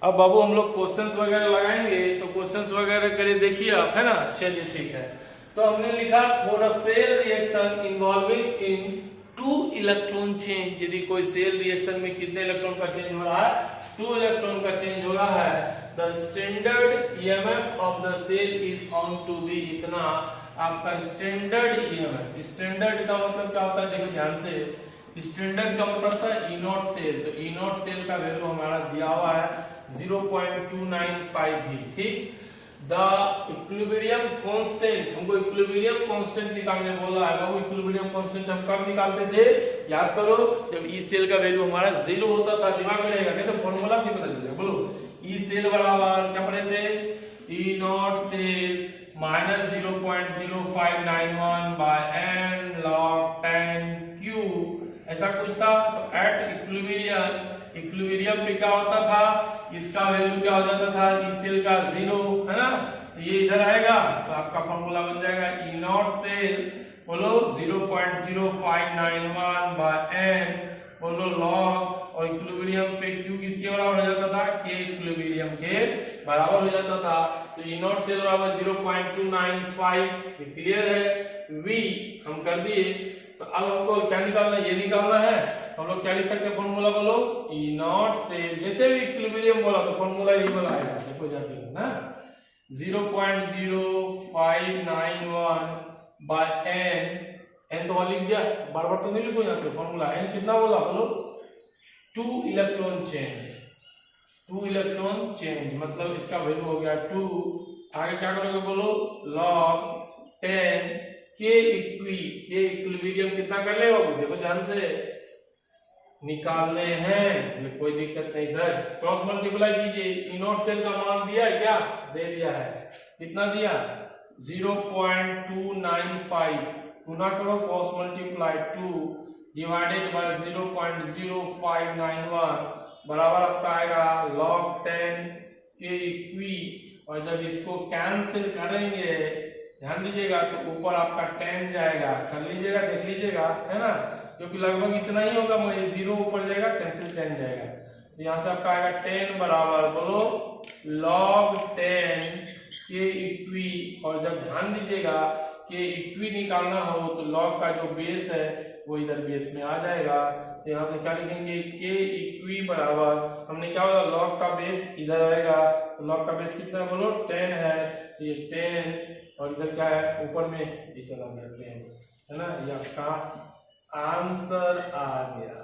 अब बाबू हम लोग क्वेश्चंस वगैरह लगाएंगे, तो क्वेश्चंस वगैरह के लिए देखिए आप, है ना। चलिए ठीक है, तो हमने लिखा for a cell reaction involving in 2 electron change, यदि कोई सेल रिएक्शन में कितने इलेक्ट्रॉन का चेंज हो रहा है, 2 इलेक्ट्रॉन का चेंज हो रहा है, the standard EMF of the cell is found to be इतना। आपका स्टैंडर्ड ईएमएफ, स्टैंडर्ड का मतलब क्या होता है, देखो ध्यान से, स्टैंडर्ड का मतलब होता है ई नॉट सेल, तो ई नॉट सेल का वैल्यू हमारा दिया हुआ है 0.295 भी, ठीक। द इक्विलिब्रियम कांस्टेंट, हमको इक्विलिब्रियम कांस्टेंट निकालने बोला है बाबू। इक्विलिब्रियम कांस्टेंट हम कब निकालते थे, याद करो, जब ई सेल का वैल्यू हमारा 0 होता था, दिमाग में रहेगा, नहीं तो फॉर्मूला से पता चलेगा। बोलो, ई सेल बराबर क्या पढ़े थे, E not cell minus 0.0591 by n log 10 Q, ऐसा कुछ था। तो एट इक्विलिब्रियम, इक्विलिब्रियम पे क्या होता था, इसका वैल्यू क्या हो जाता था, इस सेल का 0, है ना, ये इधर आएगा, तो आपका फॉर्मूला बन जाएगा ई नॉट सेल, बोलो 0.0591 बाय एन, बोलो लॉग, और इक्विलिब्रियम पे क्यू किसके बराबर हो जाता था, के इक्विलिब्रियम के बराबर हो जाता था। तो ई नॉट सेल बराबर 0.295, क्लियर है। वी हम कर दिए, तो अब हमको क्या निकालना है, ये निकालना है। हम लोग क्या लिख सकते हैं फॉर्मूला, बोलो ई नॉट सेल, जैसे भी इक्विलिब्रियम बोला तो फॉर्मूला ये वाला आएगा, देखो जाती है ना, 0.0591 बाय एन तो लिख दिया, बार बार तो नहीं लिखो यहाँ पे फॉर्मूला। एन कितना बोला, बोलो 2 इलेक्ट्रॉन चेंज, 2 इलेक्ट्रॉन चेंज, मतलब इसका वैल्यू हो गया 2। आगे क्या करोगे, बोलो लॉग 10 के इक्विलिब्रियम कितना कर ले बाबू, देखो ध्यान से निकालने हैं, ये कोई दिक्कत नहीं सर। क्रॉस मल्टीप्लाई कीजिए, ई नॉट सेल का मान दिया है क्या, दे दिया है, कितना दिया 0.295, गुना करो क्रॉस मल्टीप्लाई 2 डिवाइडेड बाय 0.0591 बराबर आपका आएगा log 10 के इक्वी, और जब इसको कैंसिल करेंगे ध्यान दीजिएगा तो ऊपर आपका 10 जाएगा, कर लीजिएगा, देख लीजिएगा, है ना, क्योंकि लगभग इतना ही होगा, मुझे 0 ऊपर जाएगा, कैंसिल 10 जाएगा, तो यहाँ से आपका आएगा 10 बराबर, बोलो log 10 के इक्वी, और जब ध्यान दीजिएगा कि इक्वी निकालना हो तो log का जो बेस है वो इधर बेस में आ जाएगा, तो यहाँ से क्या लिखेंगे, के इक्वी बराबर, हमने क्या बोला log का बेस इधर आएगा, तो log का बेस कितना है, बोलो 10 है, तो ये 10 और इधर क्या है ऊपर में ये चला गया, है ना, ये आपका आंसर आ गया।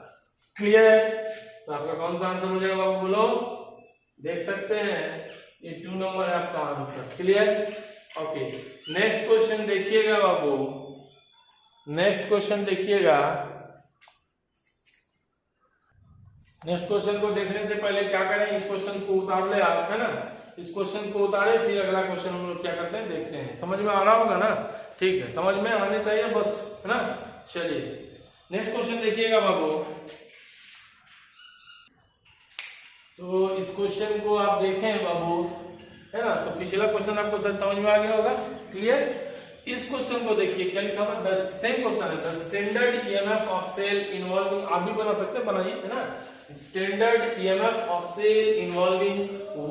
क्लियर, तो आपका कौन सा आंसर हो जाएगा बाबू, बोलो, देख सकते हैं ये 2 नंबर है आपका answer. Clear, okay. Next question देखिएगा बाबू, नेक्स्ट क्वेश्चन देखिएगा। नेक्स्ट क्वेश्चन को देखने से पहले क्या करें, इस क्वेश्चन को उतार ले आप, है ना, इस क्वेश्चन को उतारे, फिर अगला क्वेश्चन हम लोग क्या करते हैं देखते हैं। समझ में आ रहा होगा ना, ठीक है, समझ में आने चाहिए बस, है ना। चलिए नेक्स्ट क्वेश्चन देखिएगा बाबू। तो इस क्वेश्चन को आप देखें बाबू, है ना, तो पिछला क्वेश्चन आपको समझ में आ गया होगा। क्लियर, इस क्वेश्चन को देखिए क्या लिखा हुआ है, सेम क्वेश्चन है, the standard EMF of cell involving, आप भी बना सकते हैं, बनाइए, है ना, standard EMF of cell involving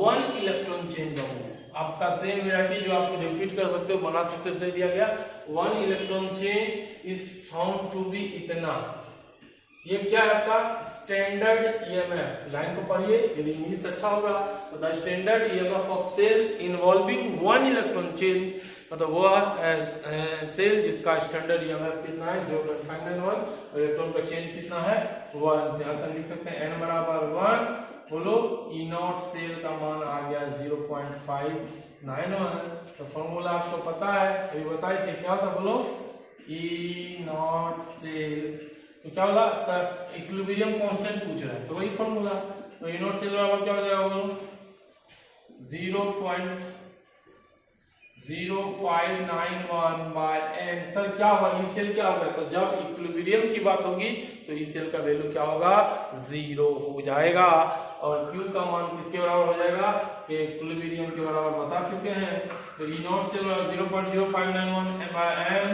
1 electron change बाबू, आपका सेम वैरायटी जो आप रिपीट कर सकते हो, बना सकते हो, दिया गया 1 electron change is found to be इतना। ये क्या है आपका स्टैंडर्ड ईएमएफ, लाइन को पढ़िए, यदि इंग्लिश अच्छा होगा तो the standard EMF of cell involving 1 electron change, मतलब वो सेल जिसका स्टैंडर्ड ईएमएफ कितना है 0.591 और इलेक्ट्रॉन का चेंज कितना है 1, यहां से लिख सकते हैं n बराबर 1, बोलो ई नॉट सेल का मान आ गया 0.591, तो फॉर्मूला आपको पता है, अभी बताए थे क्या था, बोलो ई नॉट सेल, तो क्या होगा, इक्विलिब्रियम कांस्टेंट पूछ रहा है, तो वही फॉर्मूला, तो ई नॉट सेल बराबर क्या हो जाएगा, बोलो 0.0591 बाय एन। सर क्या होगा, ई सेल क्या होगा, तो जब इक्विलिब्रियम की बात होगी तो ई सेल का वैल्यू क्या होगा, 0 हो जाएगा, और क्यू का मान किसके बराबर हो जाएगा, कि इक्विलिब्रियम के बराबर बता चुके हैं, तो ई नॉट सेल 0.0591 बाय एन,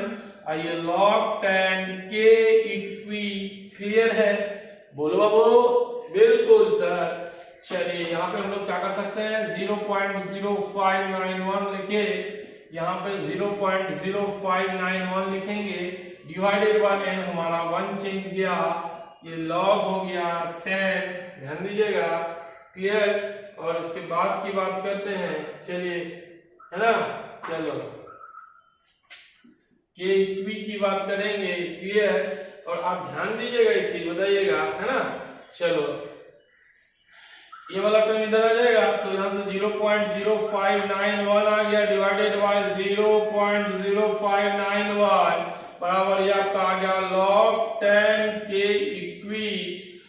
आइए log 10 के इक्वी। क्लियर है, बोलो बाबू, बिल्कुल सर, चलिए यहाँ पे हम लोग क्या कर सकते हैं, 0.0591 लिखे, यहाँ पे 0.0591 लिखेंगे, डिवाइडेड बाय n, हमारा 1 चेंज गया, ये log हो गया 10, ध्यान दीजिएगा, क्लियर। और उसके बाद की बात करते हैं, चलिए, है ना, चलो के इक्वी की बात करेंगे, क्लियर। और आप ध्यान दीजिएगा, एक चीज बताइएगा, है ना, चलो ये वाला टर्म इधर आ जाएगा, तो यहाँ से 0.0591 आ गया, डिवाइडेड बाय 0.0591 बराबर ये आपका आ गया log 10 के इक्वी।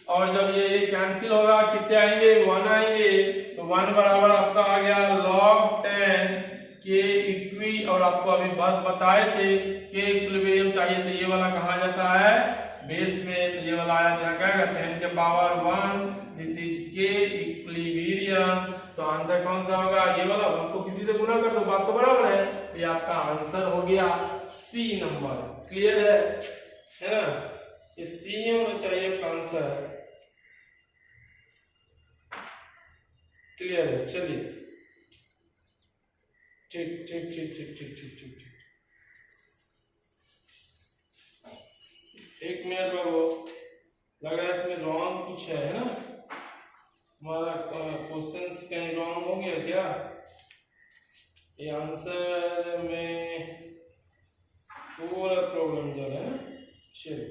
और जब ये कैंसिल होगा कितने आएंगे, 1 आएंगे, तो 1 बराबर आपका आ गया log 10 के इक्वी। और आपको अभी बस बताए थे के इक्विलिब्रियम चाहिए, तो ये वाला कहा जाता है बेस में, तो ये वाला आया क्या कहेगा 10 के पावर 1, दिस इज के इक्विलिब्रियम। तो आंसर कौन सा होगा, ये वाला, आपको किसी से गुना कर दो, बात तो बराबर है, तो ये आपका आंसर हो गया सी नंबर, क्लियर है ना, ये सी होना चाहिए आपका आंसर, क्लियर है। चलिए ठीक ठीक ठीक ठीक ठीक ठीक ठीक, एक मिनट बाबू, लग रहा है इसमें रॉन्ग कुछ है ना, हमारा क्वेश्चंस कहीं रॉन्ग हो गया क्या, ये आंसर में पूरा प्रॉब्लम जा रहा है। चलो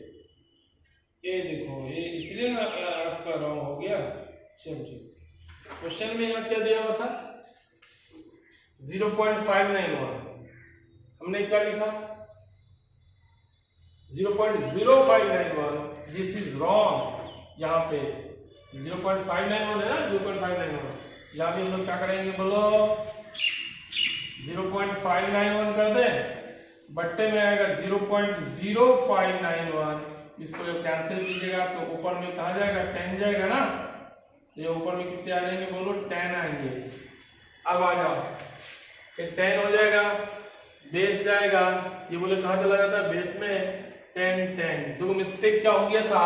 ये देखो, ये इसलिए ना आपका रॉन्ग हो गया। चलो ठीक, क्वेश्चन में यहाँ क्या दिया हुआ था, 0.591, हमने क्या लिखा 0.0591, दिस इज रॉन्ग, यहाँ पे 0.591 है ना, 0.591, यहाँ भी हम लोग क्या करेंगे बोलो, 0.591 कर दे, बट्टे में आएगा 0.0591, इसको जब कैंसिल कीजिएगा तो ऊपर में कहा जाएगा 10 जाएगा ना, तो ये ऊपर में कितने आ जाएंगे बोलो, 10 आएंगे। अब आ जाओ, ये 10 हो जाएगा, बेस जाएगा, ये बोले कहाँ चला जाता है, बेस में 10। तो मिस्टेक क्या हो गया था,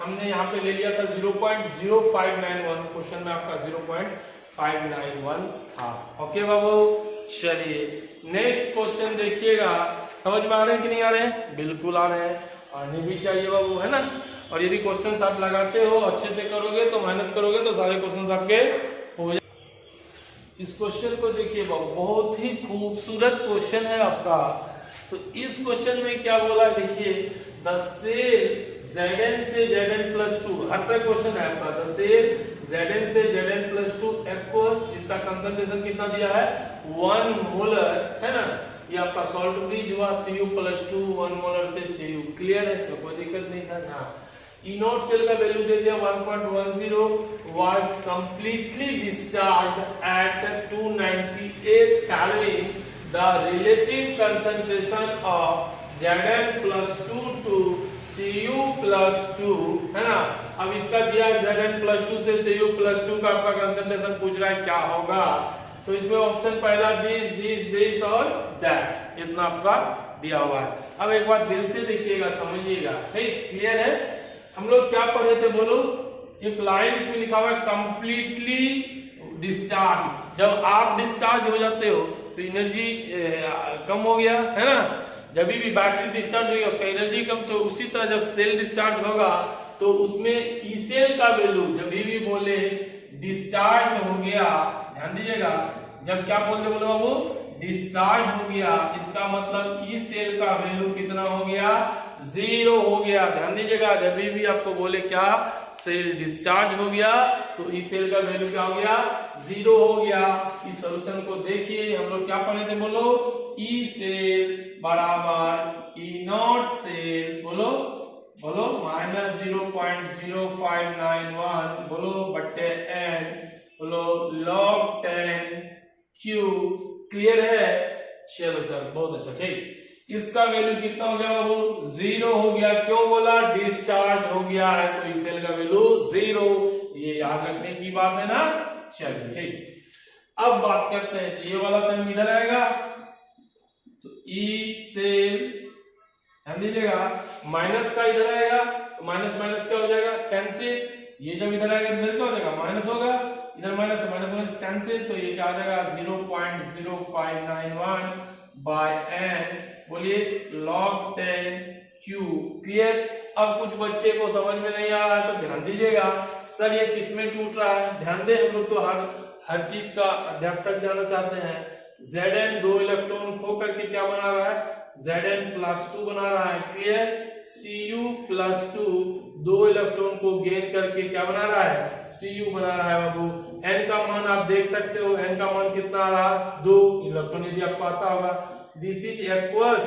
हमने यहाँ पे ले लिया था 0.0591, क्वेश्चन में आपका 0.591 था। ओके बाबू, चलिए नेक्स्ट क्वेश्चन देखिएगा, समझ में आ रहे हैं कि नहीं आ रहे हैं, बिल्कुल आ रहे हैं, आने भी चाहिए बाबू, है ना। और यदि क्वेश्चन आप लगाते हो, अच्छे से करोगे, तो मेहनत करोगे, तो सारे क्वेश्चन आपके हो जाए। इस क्वेश्चन को देखिए बाबू, बहुत ही खूबसूरत क्वेश्चन है आपका। तो इस क्वेश्चन में क्या बोला, देखिए, द सेल Zn से Zn+2, हर तरह क्वेश्चन है आपका, द सेल Zn से Zn+2 एक्वस, इसका कंसंट्रेशन कितना दिया है, 1 मोलर, है ना, ये आपका सॉल्ट ब्रिज हुआ, Cu+2, 1 मोलर से Cu, क्लियर है, इसमें कोई दिक्कत नहीं था ना। E0 सेल का वैल्यू दे दिया 1.10, was completely discharged at 298 Kelvin. The relative concentration of Zn+2 to Cu+2, है ना। अब इसका दिया Zn+2 से Cu+2 का आपका कंसंट्रेशन पूछ रहा है क्या होगा, तो इसमें ऑप्शन पहला दिस और दैट, इतना आपका दिया हुआ है। अब एक बार दिल से देखिएगा, समझिएगा, ठीक, क्लियर है। हम लोग क्या पढ़े थे बोलो, एक लाइन इसमें लिखा हुआ है कंप्लीटली डिस्चार्ज, जब आप डिस्चार्ज हो जाते हो तो एनर्जी कम हो गया, है ना, जब भी बैटरी डिस्चार्ज होगी उसका एनर्जी कम, तो उसी तरह जब सेल डिस्चार्ज होगा तो उसमें ई सेल का वैल्यू, जब भी बोले डिस्चार्ज हो गया, ध्यान दीजिएगा, जब क्या बोलते बोलो बाबू, डिस्चार्ज हो गया, इसका मतलब ई सेल का वैल्यू कितना हो गया, 0 हो गया। ध्यान दीजिएगा, जब भी आपको बोले क्या, सेल डिस्चार्ज हो गया, तो ई सेल का वैल्यू क्या हो गया, 0 हो गया। इस सॉल्यूशन को देखिए, हम लोग क्या पढ़े थे बोलो, ई सेल बराबर E0 सेल, बोलो बोलो -0.0591, बोलो बट्टे n, बोलो log 10 Q, क्लियर है। चलो सर, बहुत अच्छा, ठीक, इसका वैल्यू कितना हो गया बाबू, 0 हो गया। क्यों बोला, डिस्चार्ज हो गया है, तो इस सेल का वैल्यू 0, ये याद रखने की बात है ना। चलिए ठीक, अब बात करते हैं, तो ये वाला टर्म इधर आएगा, तो ई सेल, ध्यान दीजिएगा, माइनस का इधर आएगा, तो माइनस माइनस क्या हो जाएगा, कैंसिल, ये जब इधर आएगा इधर क्या हो जाएगा, माइनस होगा, इधर माइनस माइनस कैंसिल, तो ये क्या आ जाएगा 0.0591 बाय n, बोलिए log 10 q। क्लियर। अब कुछ बच्चे को समझ में नहीं आ रहा है तो ध्यान दीजिएगा, सर ये किसमें टूट रहा है, ध्यान दे, हम लोग तो हर चीज का अध्यापक तक जाना चाहते हैं। Zn 2 इलेक्ट्रॉन खो करके क्या बना रहा है, Zn+2 बना रहा है। क्लियर। Cu+2 2 इलेक्ट्रॉन को गेन करके क्या बना रहा है, Cu बना रहा है बाबू। n का मान आप देख सकते हो, n का मान कितना आ रहा, 2 इलेक्ट्रॉन, यदि आपको आता होगा। दिस इज एक्वस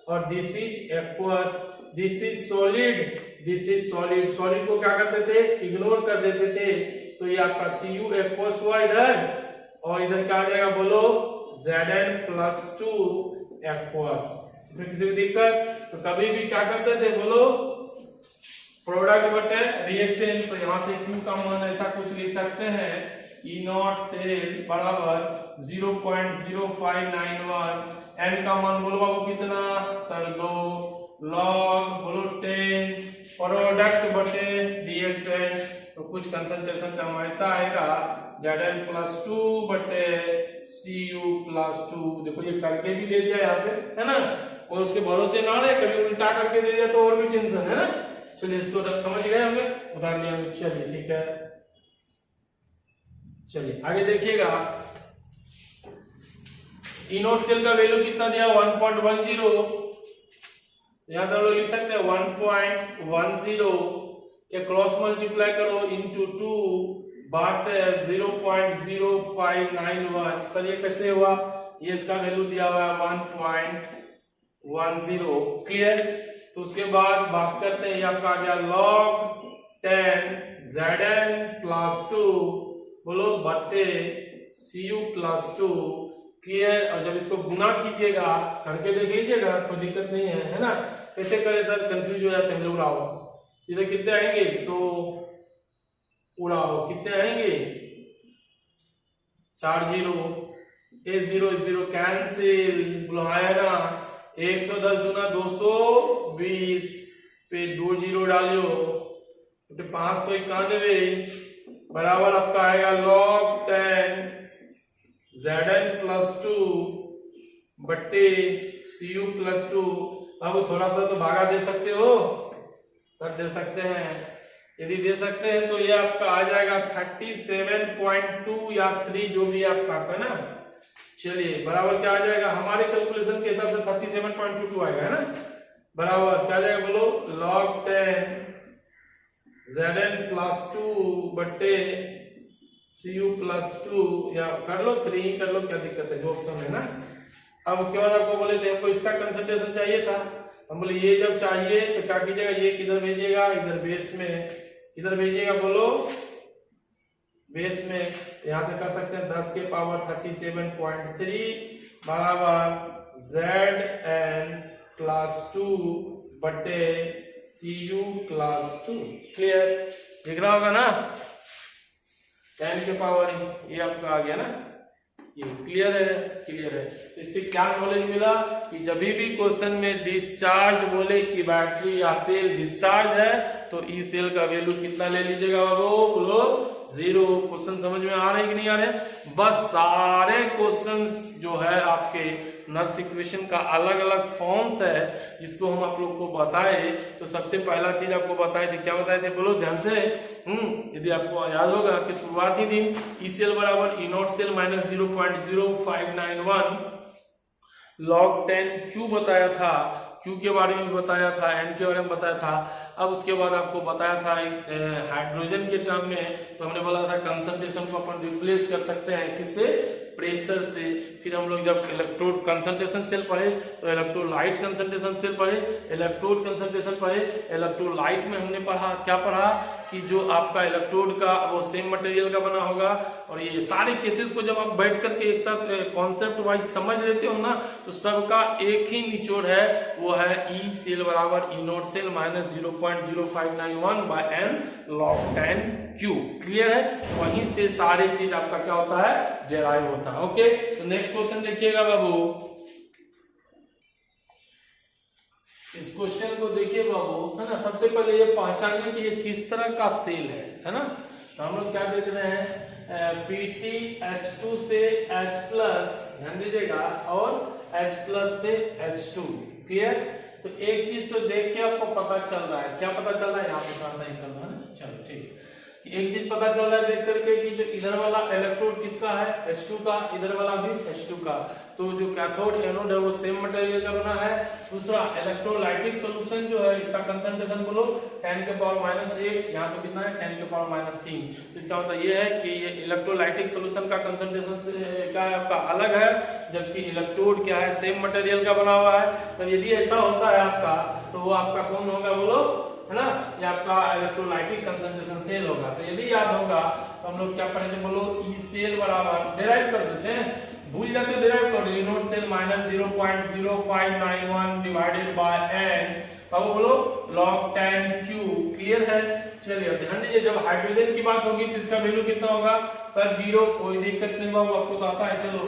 और this is aqueous, this is solid, this is solid. Solid को क्या करते थे, इग्नोर कर देते थे, तो ये आपका Cu एक्वस हुआ इधर, और इधर क्या आ जाएगा बोलो, Zn+2 एक्वस। इसमें किसी को दिक्कत, तो कभी भी क्या करते थे बोलो, प्रोडक्ट बटे रिएक्टेंट, तो यहाँ से Q का मान ऐसा कुछ लिख सकते हैं, E0 सेल बराबर 0.0591, n का मान बोलो बाबू कितना, सर 2, log बोलो 10 प्रोडक्ट बटे रिएक्टेंट, तो कुछ कंसंट्रेशन का ऐसा आएगा Zn+2 बटे Cu+2। देखो ये करके भी दे दिया यहाँ पे, है ना, और उसके भरोसे ना रहे, कभी उल्टा करके दे दिया तो और भी टेंशन है ना। चलिए इसको समझ गए हमें, उतार लिया हमें। चलिए ठीक है, चलिए आगे देखिएगा। E0 सेल का वैल्यू कितना दिया, 1.10, यहां तो लिख सकते हैं 1.10, ये क्रॉस मल्टीप्लाई करो इनटू 2 बटे 0.0591। सर ये कैसे हुआ, ये इसका वैल्यू दिया हुआ है 1.10। क्लियर। तो उसके बाद बात करते हैं, ये आपका आ गया log 10 Zn+2 बोलो बटे Cu+2। क्लियर। और जब इसको गुना कीजिएगा, करके देख लीजिएगा, कोई दिक्कत नहीं है ना। कैसे करें सर, कंफ्यूज हो जाते हैं हम लोग। उड़ाओ, इधर कितने आएंगे, 100, उड़ाओ कितने आएंगे, 4 0, ए 0 0 कैंसिल, बोलो आएगा 110 गुना 220 पे 2 0 डालियो तो 591 बराबर आपका आएगा log 10 Zn+2 बट्टे Cu+2। अब थोड़ा सा तो भागा दे सकते हो, कर दे सकते हैं, यदि दे सकते हैं तो ये आपका आ जाएगा 37.2 या 3 जो भी आपका है ना। चलिए बराबर क्या आ जाएगा, हमारे कैलकुलेशन के हिसाब से 37.22 आएगा, है ना। बराबर क्या आ जाएगा बोलो, log 10 Zn+2 बट्टे Cu+2, या कर लो 3 कर लो, क्या दिक्कत है, जो ऑप्शन है ना। अब उसके बाद आपको बोले थे हमको इसका कंसंट्रेशन चाहिए था, हम बोले ये जब चाहिए तो क्या कीजिएगा, ये किधर भेजिएगा, इधर बेस में, इधर भेजिएगा बोलो बेस में। यहां से कर सकते हैं 10 के पावर 37.3 बराबर Zn+2 बटे Cu+2। क्लियर, दिख रहा होगा ना, 10 के पावर ये आपका आ गया ना, ये क्लियर है, क्लियर है। तो इससे क्या नॉलेज मिला कि जब भी क्वेश्चन में डिस्चार्ज बोले कि बैटरी या तेल डिस्चार्ज है तो ई सेल का वैल्यू कितना ले लीजिएगा बाबू, बोलो 0। क्वेश्चन समझ में आ रहे हैं कि नहीं आ रहे, बस सारे क्वेश्चंस जो है आपके नर्स इक्वेशन का अलग अलग फॉर्म्स है जिसको हम आप लोग को बताए। तो सबसे पहला चीज आपको बताए थे, क्या बताए थे बोलो ध्यान से, यदि आपको याद होगा कि शुरुआती दिन ई सेल बराबर E0 cell minus 0.0591 log 10 Q बताया था, Q के बारे में बताया था, N के बारे में बताया था। अब उसके बाद आपको बताया था हाइड्रोजन के टर्म में, तो हमने बोला था कंसंट्रेशन को अपन रिप्लेस कर सकते हैं किससे, प्रेशर से। फिर हम लोग जब इलेक्ट्रोड कंसंट्रेशन सेल पढ़े तो इलेक्ट्रोलाइट कंसंट्रेशन सेल पढ़े, इलेक्ट्रोड कंसंट्रेशन पढ़े। इलेक्ट्रोलाइट में हमने पढ़ा, क्या पढ़ा कि जो आपका इलेक्ट्रोड का वो सेम मटेरियल का बना होगा। और ये सारे केसेस को जब आप बैठ करके एक साथ कॉन्सेप्ट वाइज समझ लेते हो ना, तो सबका एक ही निचोड़ है, वो है ई सेल बराबर E0 cell minus 0.0591 by n log 10 Q। Clear है, वहीं से सारे चीज आपका क्या होता है, डेराइव होता है। ओके, तो नेक्स्ट क्वेश्चन देखिएगा बाबू, इस क्वेश्चन को देखिए बाबू, है ना। सबसे पहले ये पहचानिए कि ये किस तरह का सेल है ना। तो हम लोग क्या देख रहे हैं, PtH2 से H प्लस, ध्यान दीजिएगा, और H प्लस से H2। क्लियर? तो एक चीज तो देख के आपको पता चल रहा है, क्या पता चल रहा है, यहाँ पे थोड़ा सा ही करना है, चलो ठीक। एक चीज पता चल रहा है देख करके कि जो इधर वाला इलेक्ट्रोड किसका है, H2 का, इधर वाला भी H2 का, तो जो कैथोड एनोड है वो सेम मटेरियल का बना है। दूसरा इलेक्ट्रोलाइटिक सॉल्यूशन जो है इसका कंसंट्रेशन बोलो 10 के पावर -8, यहाँ पे कितना है 10 के पावर -3। इसका मतलब ये है कि ये इलेक्ट्रोलाइटिक सॉल्यूशन का कंसंट्रेशन से क्या है आपका अलग है, जबकि इलेक्ट्रोड क्या है सेम मटेरियल का बना हुआ है। तो यदि ऐसा होता है आपका तो वो आपका कौन होगा बोलो, है ना, ये आपका इलेक्ट्रोलाइटिक कंसंट्रेशन सेल होगा। तो यदि याद होगा तो हम लोग क्या पढ़ेंगे बोलो, ई सेल बराबर डिराइव कर देते हैं, भूल जाते डिराइव कर दो, naught cell -0.0591 divided by n, अब बोलो log 10 क्यूब। क्लियर है? चलिए ध्यान दीजिए, जब हाइड्रोजन की बात होगी तो इसका वैल्यू कितना होगा सर 0, कोई दिक्कत नहीं बाबू, आपको तो आता है। चलो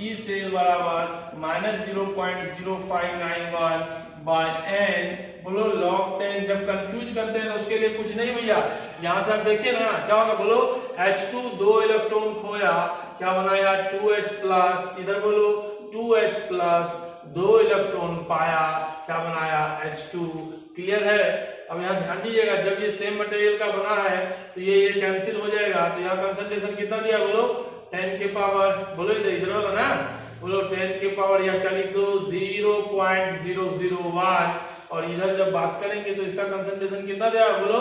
ई सेल बराबर -0.0591 बाय n, बोलो log 10। जब कंफ्यूज करते हैं तो उसके लिए कुछ नहीं भैया, यहां से आप देखिए ना क्या होगा, बोलो H2 2 इलेक्ट्रॉन खोया, क्या बनाया 2H प्लस, इधर बोलो 2H प्लस 2 इलेक्ट्रॉन पाया, क्या बनाया H2। क्लियर है? अब यहाँ ध्यान दीजिएगा, जब ये सेम मटेरियल का बना है तो ये कैंसिल हो जाएगा, तो यहाँ कंसंट्रेशन कितना दिया बोलो 10 के पावर, बोलो इधर वाला ना, बोलो 10 के पावर या क्या लिख दो 0.001, और इधर जब बात करेंगे तो इसका कंसंट्रेशन कितना दिया बोलो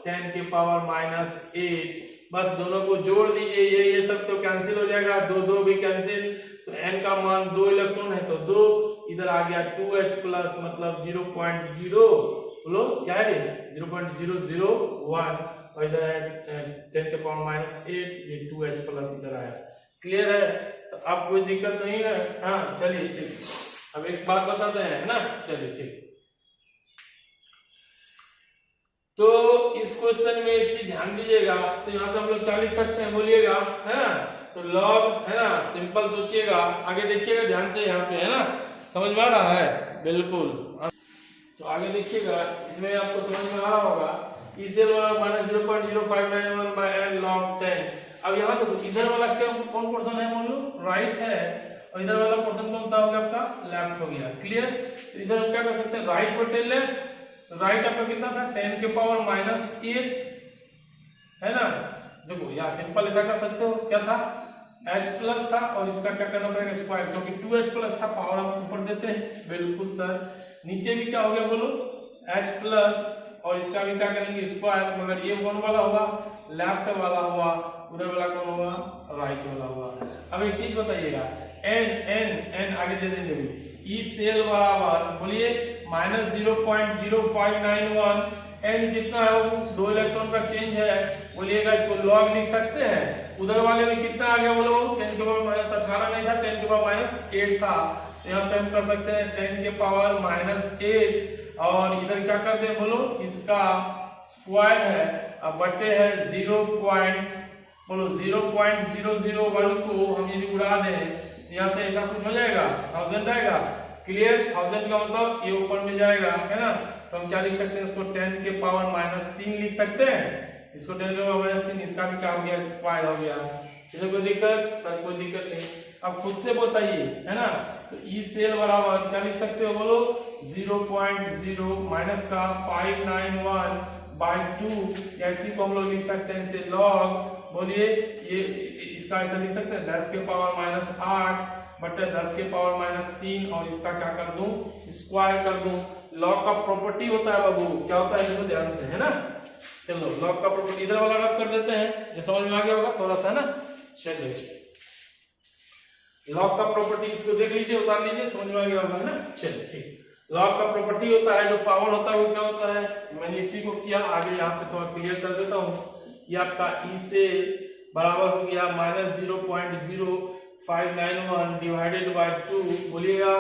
10 के पावर -8। बस दोनों को जोड़ दीजिए, ये सब तो कैंसिल हो जाएगा, 2 भी कैंसिल, तो n का मान 2 इलेक्ट्रॉन है तो 2, इधर आ गया 2H प्लस मतलब 0.0, बोलो क्या है 0.001, और इधर है 10 के पावर -8, ये 2H प्लस इधर आया। क्लियर है? तो अब कोई दिक्कत नहीं है? हाँ चलिए ठीक, अब एक बात बताते हैं, है ना, चलिए ठीक। तो इस क्वेश्चन में एक चीज ध्यान दीजिएगा, तो यहाँ से हम लोग क्या लिख सकते हैं बोलिएगा, है ना, तो लॉग, है ना, सिंपल सोचिएगा, आगे देखिएगा ध्यान से, यहाँ पे है ना, समझ में आ रहा है? बिल्कुल। तो आगे देखिएगा, इसमें आपको समझ में आ रहा होगा, इसेल वाला -0.0591 बाय n log 10। अब यहाँ तो इधर वाला क्या कौन पोर्शन है मान लो राइट है, और इधर वाला पोर्शन कौन सा हो गया आपका लेफ्ट हो गया। क्लियर? तो इधर हम क्या कर सकते हैं, राइट बटे लेफ्ट, तो राइट आपका कितना था 10 के पावर -8, है ना। देखो यहाँ सिंपल ऐसा कर सकते हो, क्या था H प्लस था, और इसका क्या करना पड़ेगा स्क्वायर, क्योंकि 2H प्लस था, पावर हम ऊपर देते हैं। बिल्कुल सर, नीचे भी क्या हो गया बोलो H प्लस, और इसका भी क्या करेंगे स्क्वायर, मगर ये कौन वाला होगा लेफ्ट वाला हुआ, उधर वाला कौन होगा राइट वाला हुआ। अब एक चीज बताइएगा, n आगे दे देंगे भी, ई सेल बराबर बोलिए -0.0591, n कितना है वो 2 इलेक्ट्रॉन का चेंज है, बोलिएगा इसको log लिख सकते हैं। उधर वाले में कितना आ गया बोलो 10 के पावर -18 नहीं था, 10 के पावर -8 था, तो यहाँ पे हम कर सकते हैं 10 के पावर -8, और इधर क्या करते हैं बोलो इसका स्क्वायर है, अब बटे है 0.001 को हम यदि उड़ा दें यहाँ से ऐसा कुछ हो जाएगा 1000 आएगा। क्लियर? 1000 का मतलब ये ऊपर में जाएगा, है ना, तो हम क्या लिख सकते हैं इसको 10 के पावर -3 लिख सकते हैं, इसको 10 के पावर -3, इसका भी क्या हो गया स्क्वायर हो गया। इसमें कोई दिक्कत सर? कोई दिक्कत नहीं। अब खुद से बताइए, है ना, तो ई सेल बराबर क्या लिख सकते हो बोलो 0.0 माइनस का 591 बाय 2, ऐसी को हम लोग लिख सकते हैं इसे लॉग, बोलिए ये इसका ऐसा लिख सकते हैं 10 के पावर -8 बटे 10 के पावर -3, और इसका क्या कर दूं स्क्वायर कर दूं। लॉग का प्रॉपर्टी होता है बाबू, क्या होता है देखो ध्यान से, है ना। चलो लॉग का प्रॉपर्टी इधर वाला रद्द कर देते हैं, ये समझ में आ गया होगा थोड़ा सा, है ना। चलिए लॉग का प्रॉपर्टी इसको देख लीजिए, उतार लीजिए, समझ में आ गया होगा, है ना। चलिए ठीक, लॉग का प्रॉपर्टी होता है जो पावर होता है वो क्या होता है, मैंने इसी को किया, आगे यहाँ पे थोड़ा क्लियर कर देता हूँ। ये आपका ई से बराबर हो गया -0.0591 डिवाइडेड बाय 2, बोलिएगा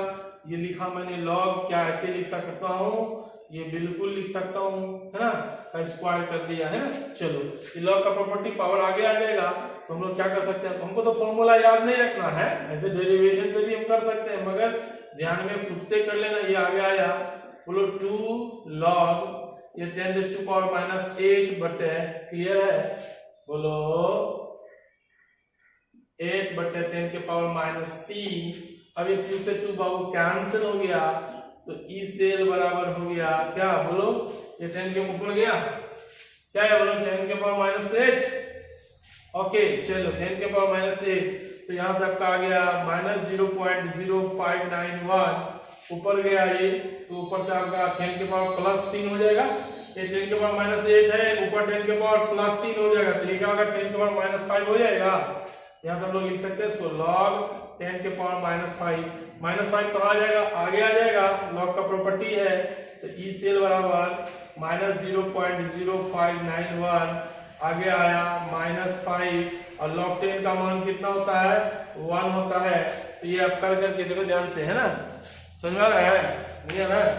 ये लिखा मैंने लॉग, क्या ऐसे लिख सकता हूँ, ये बिल्कुल लिख सकता हूँ, है ना, का स्क्वायर कर दिया, है ना। चलो ये लॉग का प्रॉपर्टी पावर आगे आ जाएगा, तो हम लोग क्या कर सकते हैं, हमको तो फॉर्मूला याद नहीं रखना है, ऐसे डेरिवेशन से भी हम कर सकते हैं, मगर ध्यान में खुद से कर लेना। ये आगे आया बोलो 2 log ये 10⁻⁻8 बटे, क्लियर है बोलो 8 बटे 10 के पावर माइनस 3। अब ये 2 से 2 बाबू कैंसिल हो गया, तो ई सेल बराबर हो गया क्या बोलो, ये 10 के ऊपर गया क्या है बोलो, 10 के पावर माइनस 8। ओके चलो 10 के पावर माइनस 8, तो यहाँ से आपका आ गया माइनस 0.0591 ऊपर गया ये, तो ऊपर से आपका 10 के पावर प्लस 3 हो जाएगा। ये 10 के पावर माइनस 8 है, ऊपर 10 के पावर प्लस 3 हो जाएगा, तो ये क्या होगा 10 के पावर माइनस 5 हो जाएगा। यहाँ से हम लोग लिख सकते हैं इसको log 10 के पावर माइनस 5। माइनस 5 कहाँ आ जाएगा, आगे आ जाएगा, log का प्रॉपर्टी है, तो ई सेल बराबर माइनस 0.0591 आगे आया माइनस 5 और log 10 का मान कितना होता है 1 होता है। तो ये आप कर करके देखो ध्यान से, है ना, समझ में आ रहा है, नहीं आ रहा है,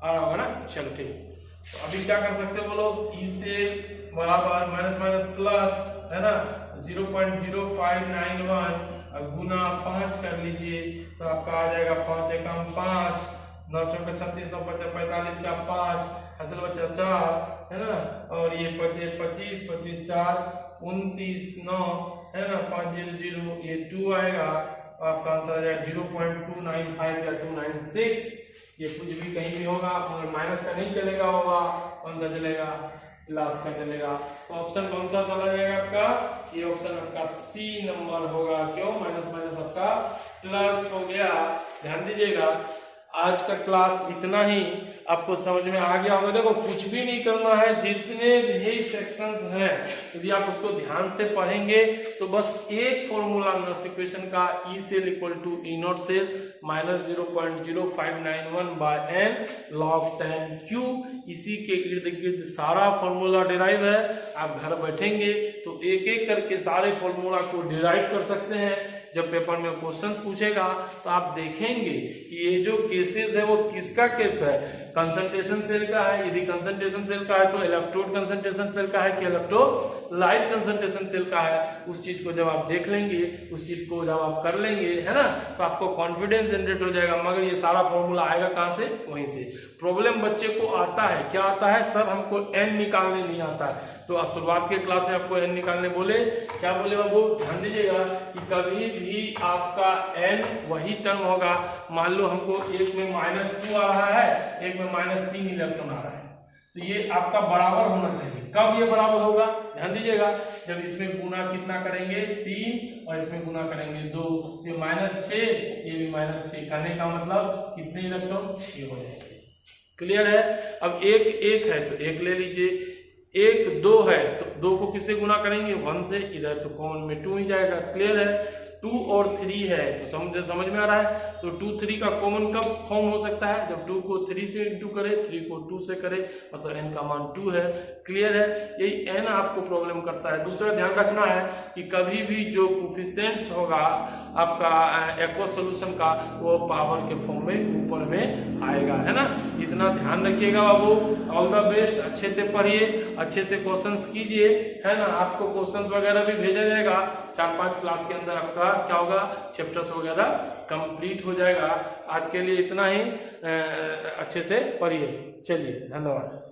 आ रहा होगा ना, चलो ठीक। तो अभी क्या कर सकते हो बोलो, ई सेल बराबर माइनस माइनस प्लस, है ना, 0.0591 और गुना 5 कर लीजिए, तो आपका आ जाएगा 5 एकम 5, 9 चौके 36, 9 पचे 45 का 5, असल बच्चा 4, है ना, और ये 25 25 25 4 29 9, है ना, 5 0 0 ये 2 आएगा, आपका आंसर आ जाएगा 0.295 या 296। ये कुछ भी कहीं भी होगा, मगर माइनस का नहीं चलेगा, होगा कौन सा चलेगा, प्लस का चलेगा। तो ऑप्शन कौन सा चला जाएगा आपका, ये ऑप्शन आपका सी नंबर होगा। क्यों, माइनस माइनस आपका प्लस हो गया। ध्यान दीजिएगा, आज का क्लास इतना ही, आपको समझ में आ गया होगा। देखो कुछ भी नहीं करना है, जितने भी सेक्शंस हैं यदि आप उसको ध्यान से पढ़ेंगे तो बस एक फॉर्मूला नॉस इक्वेशन का E cell equal to E not cell minus 0.0591 by n log 10 Q, इसी के इर्द गिर्द सारा फॉर्मूला डिराइव है। आप घर बैठेंगे तो एक एक करके सारे फॉर्मूला को डिराइव कर सकते हैं। जब पेपर में क्वेश्चंस पूछेगा तो आप देखेंगे कि ये जो केसेस है वो किसका केस है, कंसंट्रेशन सेल का है। यदि कंसंट्रेशन सेल का है तो इलेक्ट्रोड कंसंट्रेशन सेल का है कि इलेक्ट्रोलाइट कंसंट्रेशन सेल का है। उस चीज को जब आप देख लेंगे, उस चीज को जब आप कर लेंगे, है ना, तो आपको कॉन्फिडेंस जनरेट हो जाएगा। मगर ये सारा फॉर्मूला आएगा कहाँ से, वहीं से। प्रॉब्लम बच्चे को आता है, क्या आता है सर, हमको एन निकालने नहीं आता है। तो आप शुरुआत के क्लास में आपको एन निकालने बोले, क्या बोले बाबू, ध्यान दीजिएगा कि कभी भी आपका एन वही टर्म होगा। मान लो हमको एक में -2 आ रहा है, एक में -3 इलेक्ट्रॉन आ रहा है, तो ये आपका बराबर होना चाहिए। कब ये बराबर होगा, ध्यान दीजिएगा, जब इसमें गुना कितना करेंगे 3 और इसमें गुना करेंगे 2, ये -6 ये भी -6, कहने का मतलब कितने इलेक्ट्रॉन, 6 हो जाएंगे। क्लियर है। अब एक है तो एक ले लीजिए, 1 2 है तो 2 को किससे गुना करेंगे, 1 से, इधर तो कॉमन में 2 ही जाएगा। क्लियर है। 2 और 3 है तो समझ में आ रहा है। तो 2 3 का कॉमन कब फॉर्म हो सकता है, जब 2 को 3 से इंटू करे, 3 को 2 से करे, मतलब n का मान 2 है। क्लियर है। यही n आपको प्रॉब्लम करता है। दूसरा ध्यान रखना है कि कभी भी जो कोफिशिएंट्स होगा आपका एक्वस सॉल्यूशन का, वो पावर के फॉर्म में ऊपर में आएगा, है ना। इतना ध्यान रखिएगा बाबू। All the best. अच्छे से पढ़िए, अच्छे से क्वेश्चंस कीजिए, है ना। आपको क्वेश्चंस वगैरह भी भेजा जाएगा 4-5 क्लास के अंदर। आपका क्या होगा, चैप्टर्स वगैरह कंप्लीट हो जाएगा। आज के लिए इतना ही। अच्छे से पढ़िए। चलिए, धन्यवाद।